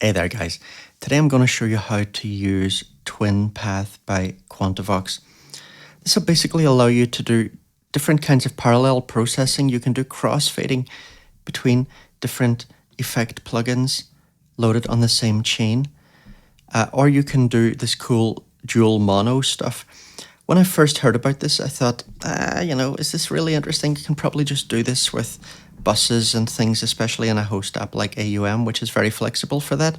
Hey there guys, today I'm going to show you how to use Twinpath by Quantovox. This will basically allow you to do different kinds of parallel processing. You can do crossfading between different effect plugins loaded on the same chain, or you can do this cool dual mono stuff. When I first heard about this, I thought, is this really interesting? You can probably just do this with buses and things, especially in a host app like AUM, which is very flexible for that.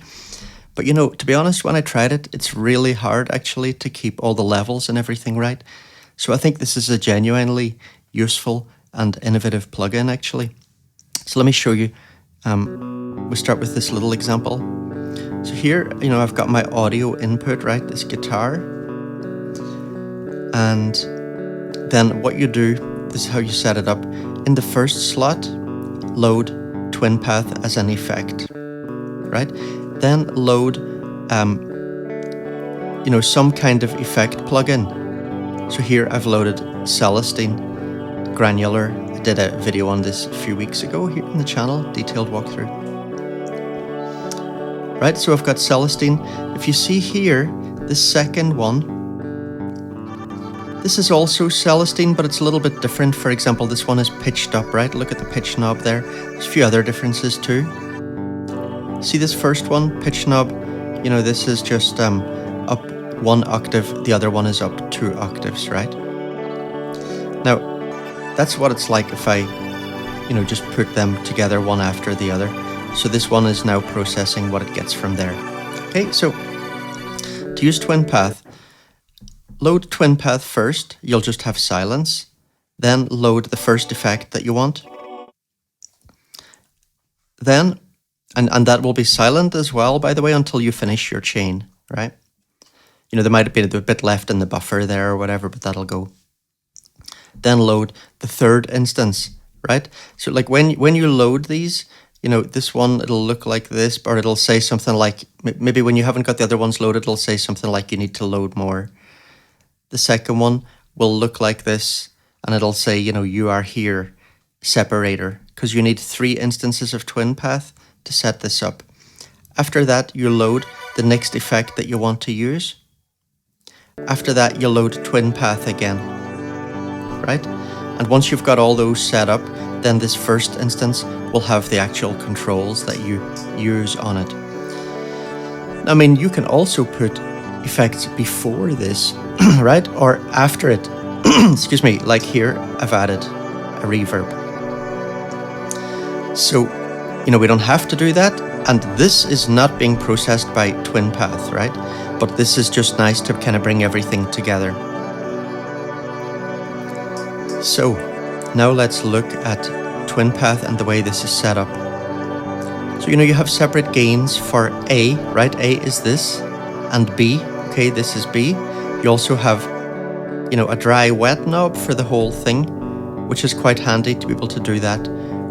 But to be honest, when I tried it, it's really hard actually to keep all the levels and everything right. So I think this is a genuinely useful and innovative plugin actually. So let me show you. We start with this little example. So here, I've got my audio input, right? This guitar. And then what you do, this is how you set it up. In the first slot, load Twinpath as an effect, right? Then load, some kind of effect plugin. So here I've loaded Celestine Granular. I did a video on this a few weeks ago here in the channel, detailed walkthrough. Right, so I've got Celestine. If you see here, the second one, this is also Celestine, but it's a little bit different. For example, this one is pitched up, right? Look at the pitch knob there. There's a few other differences too. See this first one, pitch knob? This is just up 1 octave. The other one is up 2 octaves, right? Now, that's what it's like if I, just put them together one after the other. So this one is now processing what it gets from there. Okay, so to use Twinpath, load Twinpath first, you'll just have silence. Then load the first effect that you want. Then, and that will be silent as well, by the way, until you finish your chain, right? There might have been a bit left in the buffer there or whatever, but that'll go. Then load the third instance, right? So like when you load these, this one, it'll look like this, or it'll say something like, maybe when you haven't got the other ones loaded, it'll say something like you need to load more. The second one will look like this, and it'll say, you are here, separator, because you need 3 instances of Twinpath to set this up. After that, you load the next effect that you want to use. After that, you load Twinpath again, right? And once you've got all those set up, then this first instance will have the actual controls that you use on it. I mean, you can also put effects before this, right? Or after it. Excuse me, like here, I've added a reverb. So, we don't have to do that. And this is not being processed by Twinpath, right? But this is just nice to kind of bring everything together. So now let's look at Twinpath and the way this is set up. So, you have separate gains for A, right? A is this, and B. Okay, this is B. You also have, a dry wet knob for the whole thing, which is quite handy to be able to do that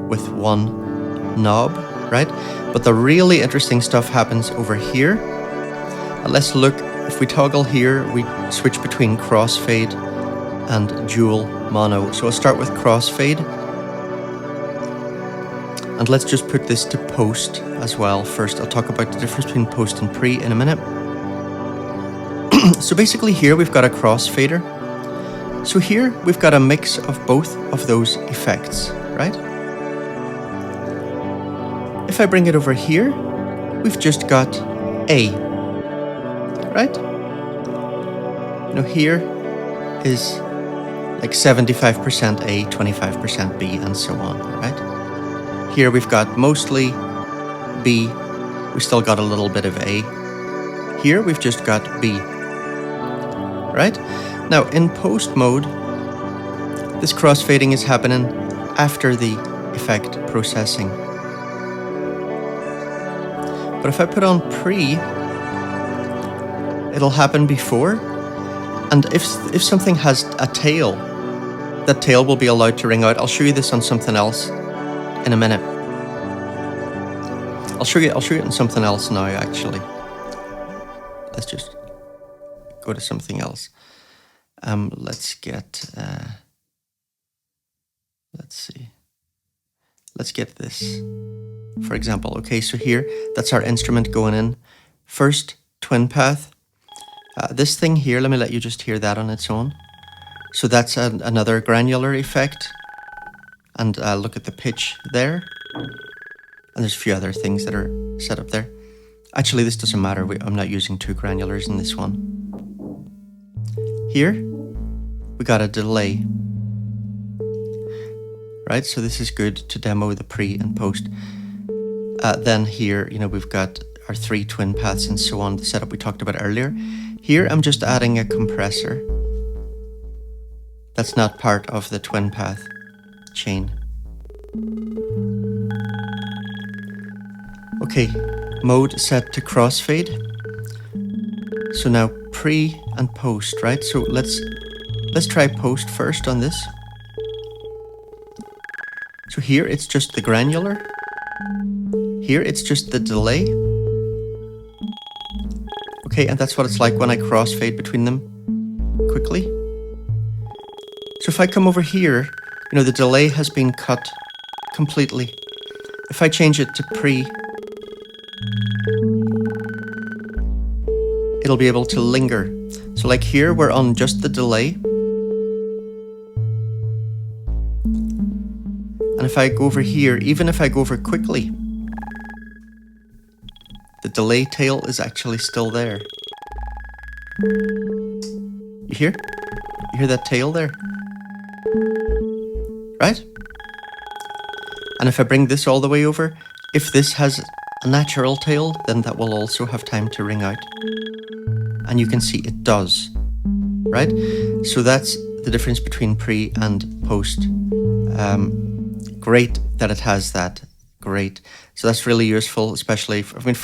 with one knob, right? But the really interesting stuff happens over here. Let's look, if we toggle here, we switch between crossfade and dual mono. So I'll start with crossfade. And let's just put this to post as well. First, I'll talk about the difference between post and pre in a minute. So basically here we've got a crossfader. So here we've got a mix of both of those effects, right? If I bring it over here, we've just got A, right? Here is like 75% A, 25% B, and so on, right? Here we've got mostly B, we still got a little bit of A. Here we've just got B, right? Now in post mode, this crossfading is happening after the effect processing. But if I put on pre, it'll happen before. And if something has a tail, that tail will be allowed to ring out. I'll show you this on something else in a minute. I'll show you it in something else now, actually. Let's just go to something else. Let's get, let's see. let's get this, for example. Okay, so here, that's our instrument going in. First, Twinpath. This thing here, let me let you just hear that on its own. So that's another granular effect. And look at the pitch there. And there's a few other things that are set up there. Actually, this doesn't matter. I'm not using two granulars in this one. Here, we got a delay. Right, so this is good to demo the pre and post. Then here, we've got our 3 twin paths and so on, the setup we talked about earlier. Here, I'm just adding a compressor. That's not part of the twin path chain. Okay, mode set to crossfade. So now pre and post, right? So let's try post first on this. So here it's just the granular. Here it's just the delay. Okay, and that's what it's like when I crossfade between them quickly. So if I come over here, the delay has been cut completely. If I change it to pre, it'll be able to linger. So like here, we're on just the delay. And if I go over here, even if I go over quickly, the delay tail is actually still there. You hear? You hear that tail there? Right? And if I bring this all the way over, if this has a natural tail, then that will also have time to ring out. And you can see it does, right? So that's the difference between pre and post. Great that it has that. Great. So that's really useful, especially,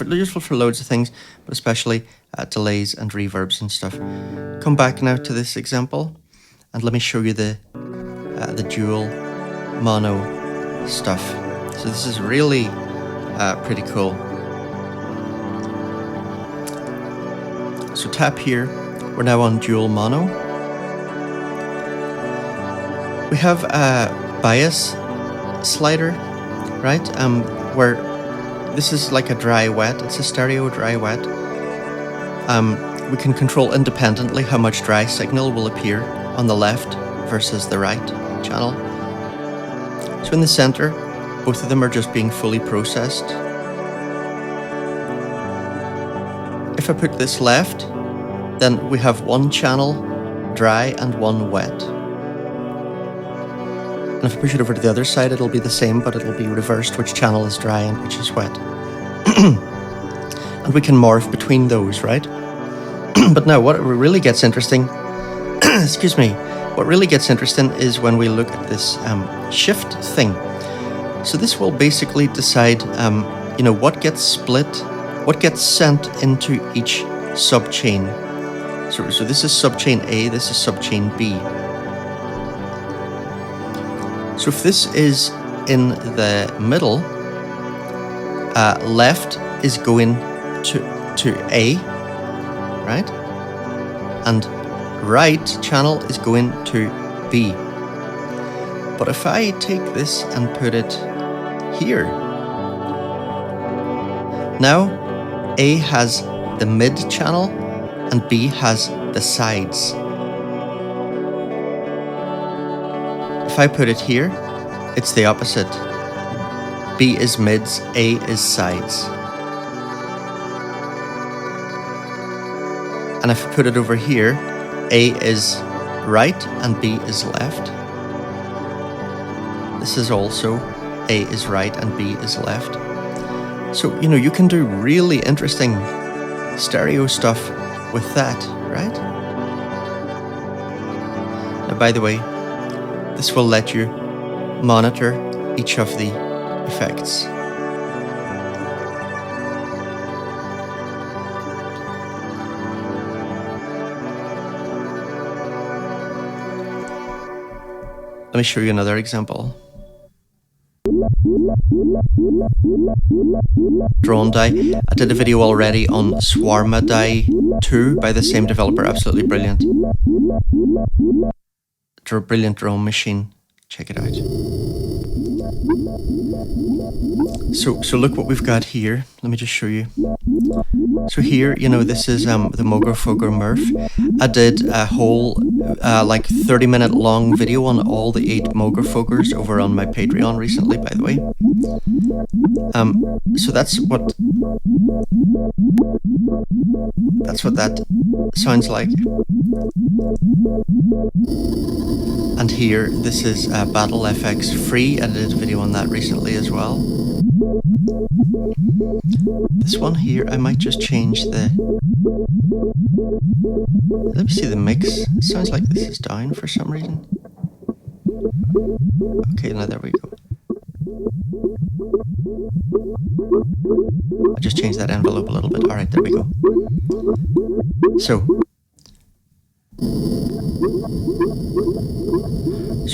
useful for loads of things, but especially delays and reverbs and stuff. Come back now to this example, and let me show you the dual mono stuff. So this is really pretty cool. So tap here, we're now on dual mono. We have a bias slider, right? Where this is like a dry wet, it's a stereo dry wet. We can control independently how much dry signal will appear on the left versus the right channel. So in the center, both of them are just being fully processed. If I put this left, then we have one channel dry and one wet. And if I push it over to the other side, it'll be the same, but it'll be reversed, which channel is dry and which is wet. And we can morph between those, right? But now what really gets interesting, excuse me, what really gets interesting is when we look at this shift thing. So this will basically decide, what gets split, what gets sent into each subchain. So this is subchain A, this is subchain B. So if this is in the middle, left is going to A, right? And right channel is going to B. But if I take this and put it here, now A has the mid channel and B has the sides. If I put it here, it's the opposite. B is mids, A is sides. And if I put it over here, A is right and B is left. This is also A is right and B is left. So, you can do really interesting stereo stuff with that, right? Now, by the way, this will let you monitor each of the effects. Let me show you another example. Drone die. I did a video already on Swarma Die 2 by the same developer. Absolutely brilliant. Brilliant drone machine. Check it out. So look what we've got here. Let me just show you. So here, you know, this is the Mogger Murph. I did a whole like 30-minute long video on all the 8 Mogger over on my Patreon recently, by the way. So that's what that sounds like. And here, this is Battle FX free. I did a video on that recently as well. This one here, I might just change the... Let me see the mix. It sounds like this is down for some reason. Okay, now there we go. I just changed that envelope a little bit. Alright, there we go. So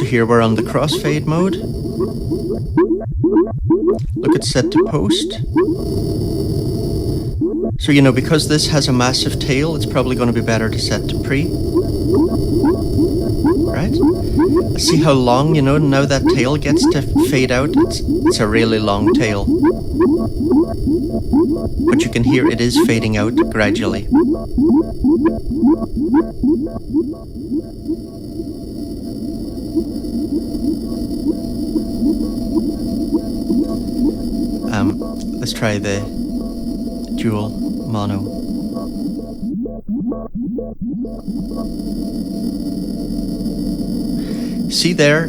here we're on the crossfade mode. Look at set to post. So, you know, because this has a massive tail, it's probably going to be better to set to pre. Right? See how long, you know, now that tail gets to fade out. It's a really long tail. But you can hear it is fading out gradually. Let's try the dual mono. See there,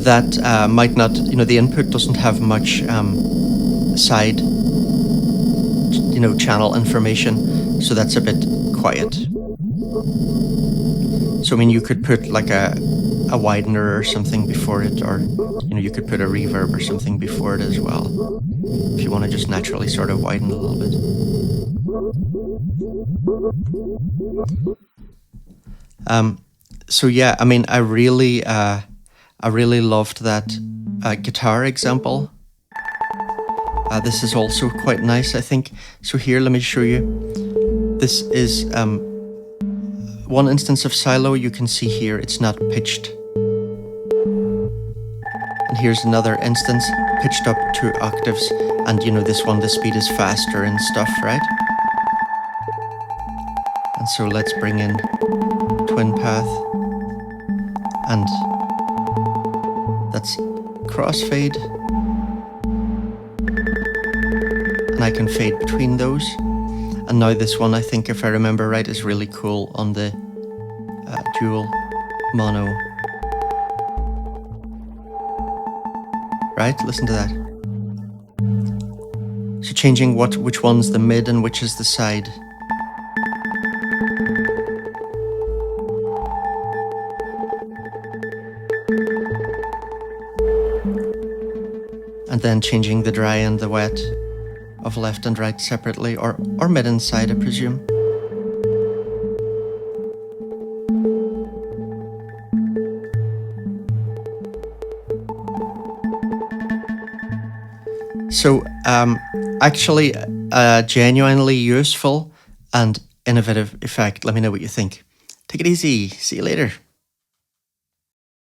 that might not, you know, the input doesn't have much side, you know, channel information, so that's a bit quiet. So I mean, you could put like a widener or something before it, or you know, you could put a reverb or something before it as well, if you want to just naturally sort of widen a little bit. So yeah, I mean, I really loved that guitar example. This is also quite nice, I think. So here, let me show you. This is one instance of silo. You can see here it's not pitched. And here's another instance pitched up 2 octaves. And you know, this one, the speed is faster and stuff, right? And so let's bring in Twinpath. And that's crossfade. And I can fade between those. And now this one, I think, if I remember right, is really cool on the dual mono. Right? Listen to that. So changing which one's the mid and which is the side. And then changing the dry and the wet of left and right separately, or mid and side, I presume. So, actually, a genuinely useful and innovative effect. Let me know what you think. Take it easy. See you later.